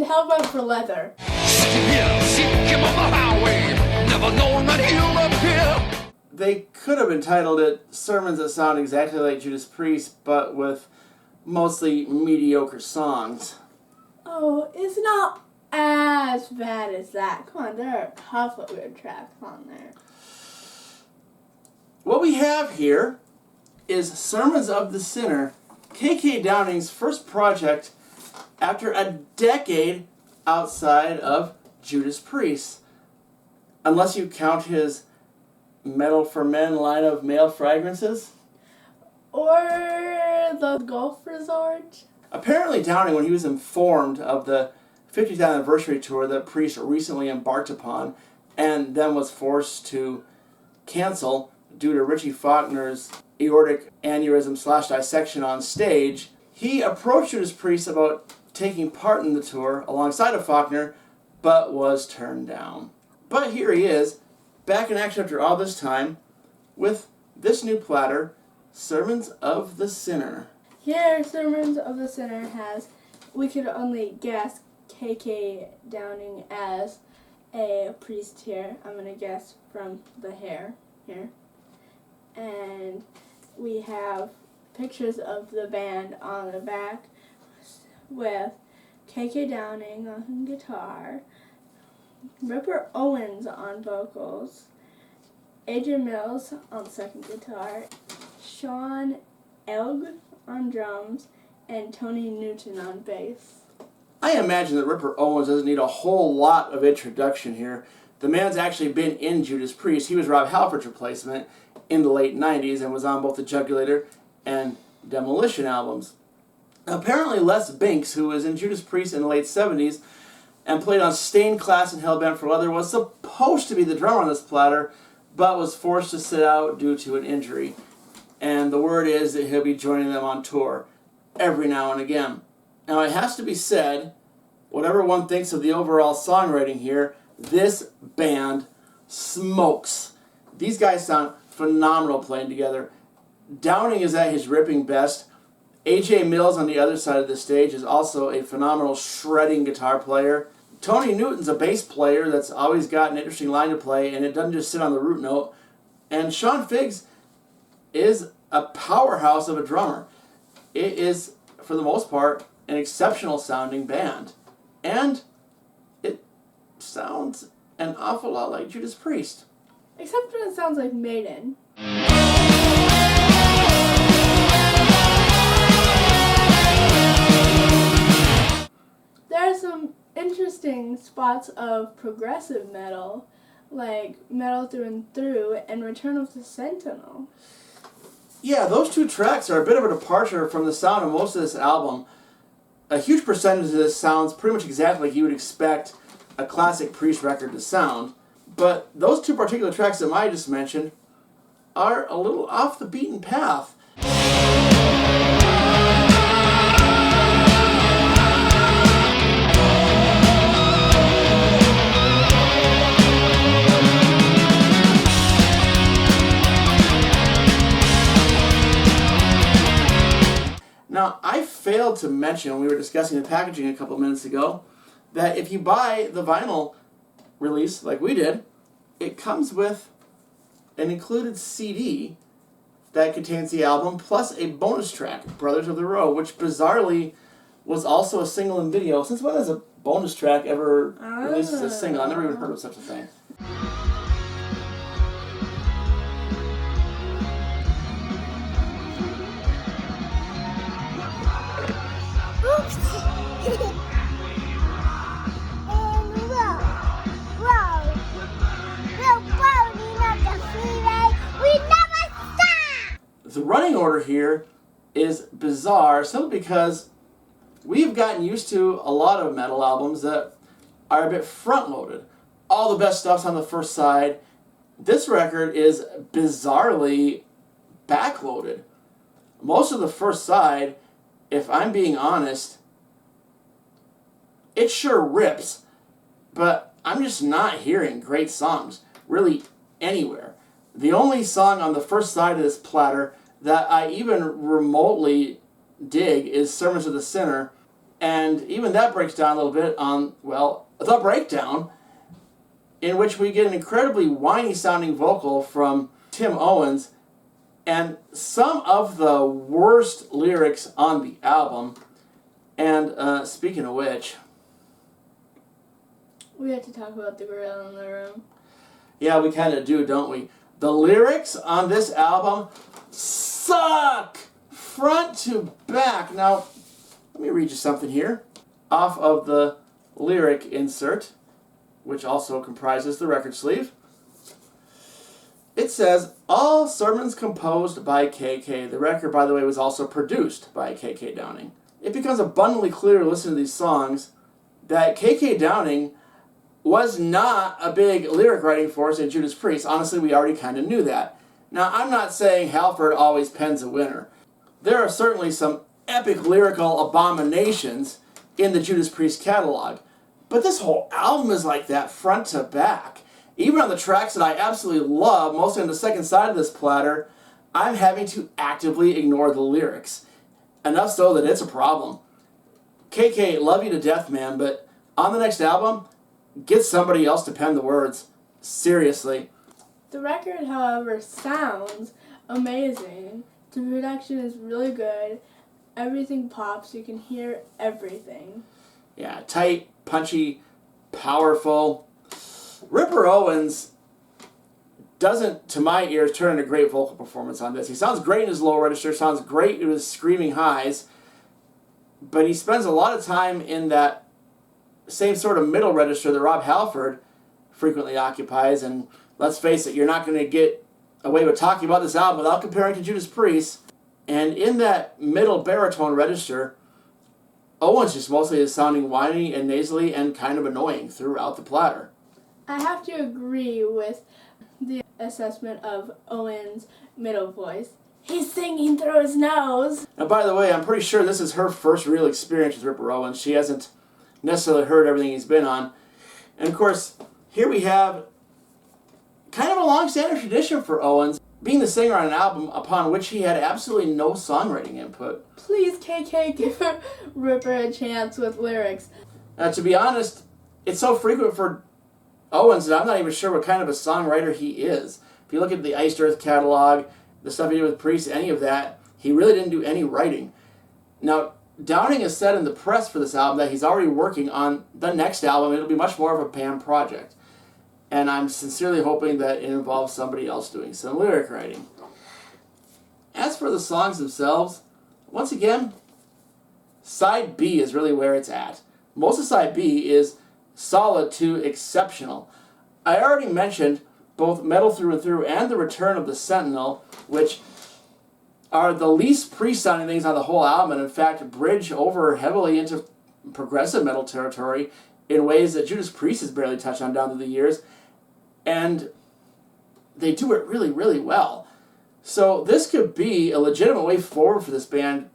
Hellbound for Leather. They could have entitled it Sermons That Sound Exactly Like Judas Priest, but with mostly mediocre songs. Oh, it's not as bad as that. Come on, there are a couple of good tracks on there. What we have here is Sermons of the Sinner, K.K. Downing's first project after a decade outside of Judas Priest. Unless you count his Metal for Men line of male fragrances. Or the Golf Resort. Apparently Downing, when he was informed of the 50th anniversary tour that Priest recently embarked upon and then was forced to cancel due to Richie Faulkner's aortic aneurysm / dissection on stage, he approached Judas Priest about taking part in the tour alongside of Faulkner, but was turned down. But here he is, back in action after all this time, with this new platter, Sermons of the Sinner. Here, Sermons of the Sinner has, we could only guess K.K. Downing as a priest here. I'm going to guess from the hair here. And we have pictures of the band on the back with K.K. Downing on guitar, Ripper Owens on vocals, Adrian Mills on second guitar, Sean Elg on drums, and Tony Newton on bass. I imagine that Ripper Owens doesn't need a whole lot of introduction here. The man's actually been in Judas Priest. He was Rob Halford's replacement in the late 90s and was on both the Jugulator and Demolition albums. Apparently Les Binks, who was in Judas Priest in the late 70s and played on Stained Class and Hellbound for Leather, was supposed to be the drummer on this platter, but was forced to sit out due to an injury. And the word is that he'll be joining them on tour every now and again. Now it has to be said, whatever one thinks of the overall songwriting here, this band smokes. These guys sound phenomenal playing together. Downing is at his ripping best. A.J. Mills on the other side of the stage is also a phenomenal shredding guitar player. Tony Newton's a bass player that's always got an interesting line to play, and it doesn't just sit on the root note. And Sean Figs is a powerhouse of a drummer. It is, for the most part, an exceptional sounding band. And it sounds an awful lot like Judas Priest. Except when it sounds like Maiden. There are some interesting spots of progressive metal, like Metal Through and Through and Return of the Sentinel. Yeah, those two tracks are a bit of a departure from the sound of most of this album. A huge percentage of this sounds pretty much exactly like you would expect a classic Priest record to sound. But those two particular tracks that I just mentioned are a little off the beaten path. Now, I failed to mention when we were discussing the packaging a couple minutes ago that if you buy the vinyl release like we did, it comes with an included CD that contains the album plus a bonus track, Brothers of the Row, which bizarrely was also a single in video. Since when has a bonus track ever released as a single? I've never even heard of such a thing. The running order here is bizarre simply because we've gotten used to a lot of metal albums that are a bit front-loaded. All the best stuff's on the first side. This record is bizarrely back-loaded. Most of the first side, if I'm being honest, it sure rips, but I'm just not hearing great songs, really anywhere. The only song on the first side of this platter that I even remotely dig is Sermons of the Sinner, And even that breaks down a little bit on, well, the breakdown, in which we get an incredibly whiny sounding vocal from Tim Owens and some of the worst lyrics on the album. And speaking of which, we have to talk about the gorilla in the room. Yeah, we kind of do, don't we? The lyrics on this album suck front to back. Now, let me read you something here off of the lyric insert, which also comprises the record sleeve. It says, all sermons composed by K.K. The record, by the way, was also produced by K.K. Downing. It becomes abundantly clear listening to these songs that K.K. Downing was not a big lyric writing force in Judas Priest. Honestly, we already kind of knew that. Now, I'm not saying Halford always pens a winner. There are certainly some epic lyrical abominations in the Judas Priest catalog, but this whole album is like that front to back. Even on the tracks that I absolutely love, mostly on the second side of this platter, I'm having to actively ignore the lyrics. Enough so that it's a problem. KK, love you to death, man, but on the next album, get somebody else to pen the words. Seriously. The record, however, sounds amazing. The production is really good. Everything pops. You can hear everything. Yeah, tight, punchy, powerful. Ripper Owens doesn't, to my ears, turn in a great vocal performance on this. He sounds great in his low register, sounds great in his screaming highs, but he spends a lot of time in that same sort of middle register that Rob Halford frequently occupies, and let's face it, you're not going to get away with talking about this album without comparing to Judas Priest. And in that middle baritone register, Owens just mostly is sounding whiny and nasally and kind of annoying throughout the platter. I have to agree with the assessment of Owens' middle voice. He's singing through his nose. Now, by the way, I'm pretty sure this is her first real experience with Ripper Owens. She hasn't necessarily heard everything he's been on. And of course, here we have kind of a long-standing tradition for Owens, being the singer on an album upon which he had absolutely no songwriting input. Please, KK, give Ripper a chance with lyrics. To be honest, it's so frequent for Owens that I'm not even sure what kind of a songwriter he is. If you look at the Iced Earth catalog, the stuff he did with Priest, any of that, he really didn't do any writing. Now, Downing has said in the press for this album that he's already working on the next album. It'll be much more of a band project. And I'm sincerely hoping that it involves somebody else doing some lyric writing. As for the songs themselves, once again, Side B is really where it's at. Most of Side B is solid to exceptional. I already mentioned both Metal Through and Through and The Return of the Sentinel, which are the least Priest-sounding things on the whole album, and in fact bridge over heavily into progressive metal territory in ways that Judas Priest has barely touched on down through the years, and they do it really, really well. So this could be a legitimate way forward for this band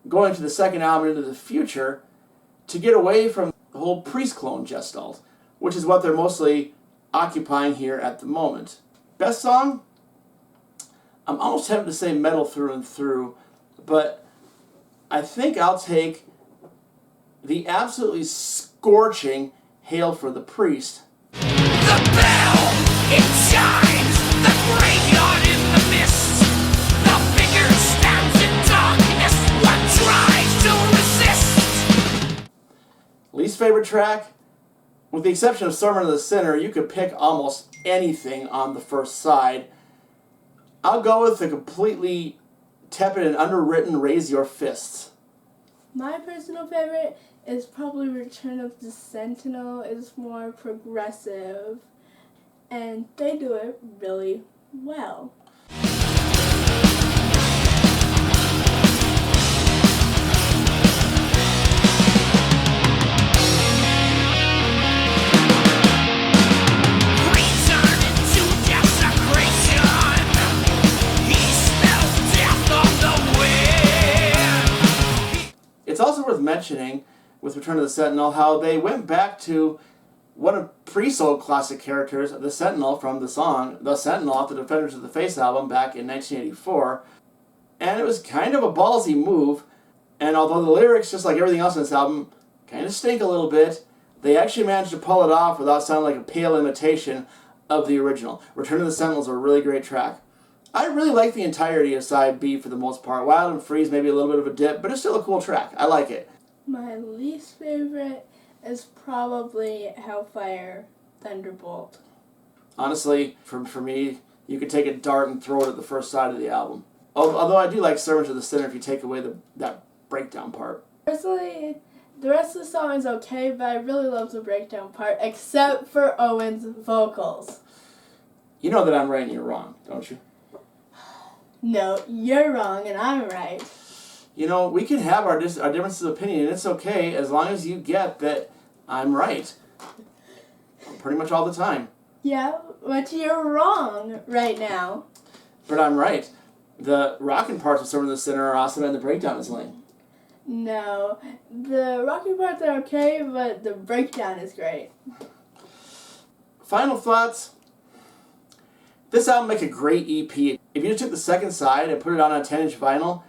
going to the second album into the future to get away from the whole Priest clone gestalt, which is what they're mostly occupying here at the moment. Best song? I'm almost tempted to say Metal Through and Through, but I think I'll take the absolutely scorching Hail for the Priest. The bell, it chimes, the graveyard in the mist. The figure stands in darkness, one tries to resist. Least favorite track? With the exception of Sermon of the Sinner, you could pick almost anything on the first side. I'll go with the completely tepid and underwritten Raise Your Fists. My personal favorite is probably Return of the Sentinel. It's more progressive, and they do it really well. It's also worth mentioning, with Return of the Sentinel, how they went back to one of Priest's old classic characters, the Sentinel, from the song The Sentinel off the Defenders of the Faith album back in 1984. And it was kind of a ballsy move. And although the lyrics, just like everything else in this album, kind of stink a little bit, they actually managed to pull it off without sounding like a pale imitation of the original. Return of the Sentinel is a really great track. I really like the entirety of side B for the most part. Wild and Free is maybe a little bit of a dip, but it's still a cool track. I like it. My least favorite is probably Hellfire Thunderbolt. Honestly, for me, you could take a dart and throw it at the first side of the album. Although I do like Servant of the Sinner if you take away that breakdown part. Personally, the rest of the song is okay, but I really love the breakdown part, except for Owen's vocals. You know that I'm right and you're wrong, don't you? No, you're wrong and I'm right. You know, we can have our differences of opinion, and it's okay as long as you get that I'm right. Pretty much all the time. Yeah, but you're wrong right now. But I'm right. The rockin' parts of Servant of the Sinner are awesome, and the breakdown is lame. No, the rocking parts are okay, but the breakdown is great. Final thoughts. This album make a great EP. If you just took the second side and put it on a 10-inch vinyl,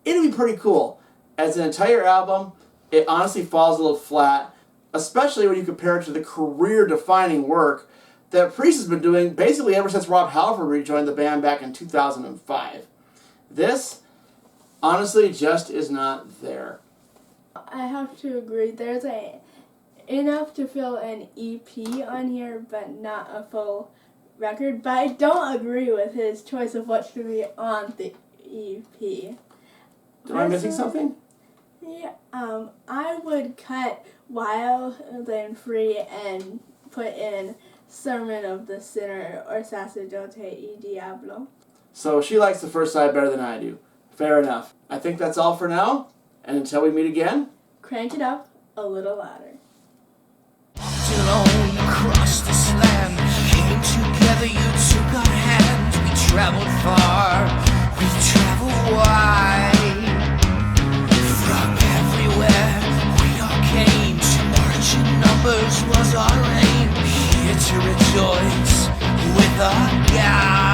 it'd be pretty cool. As an entire album, it honestly falls a little flat, especially when you compare it to the career-defining work that Priest has been doing basically ever since Rob Halford rejoined the band back in 2005. This, honestly, just is not there. I have to agree. There's enough to fill an EP on here, but not a full record. But I don't agree with his choice of what should be on the EP. Am I missing something? Yeah, I would cut Wild and Free and put in Sermon of the Sinner or Sacerdote y Diablo. So she likes the first side better than I do. Fair enough. I think that's all for now, and until we meet again, Crank it up a little louder. Alone across this land, came together, you took our hands. We traveled far, we traveled wide. From everywhere we all came, to march in numbers was our aim. Here to rejoice with our God.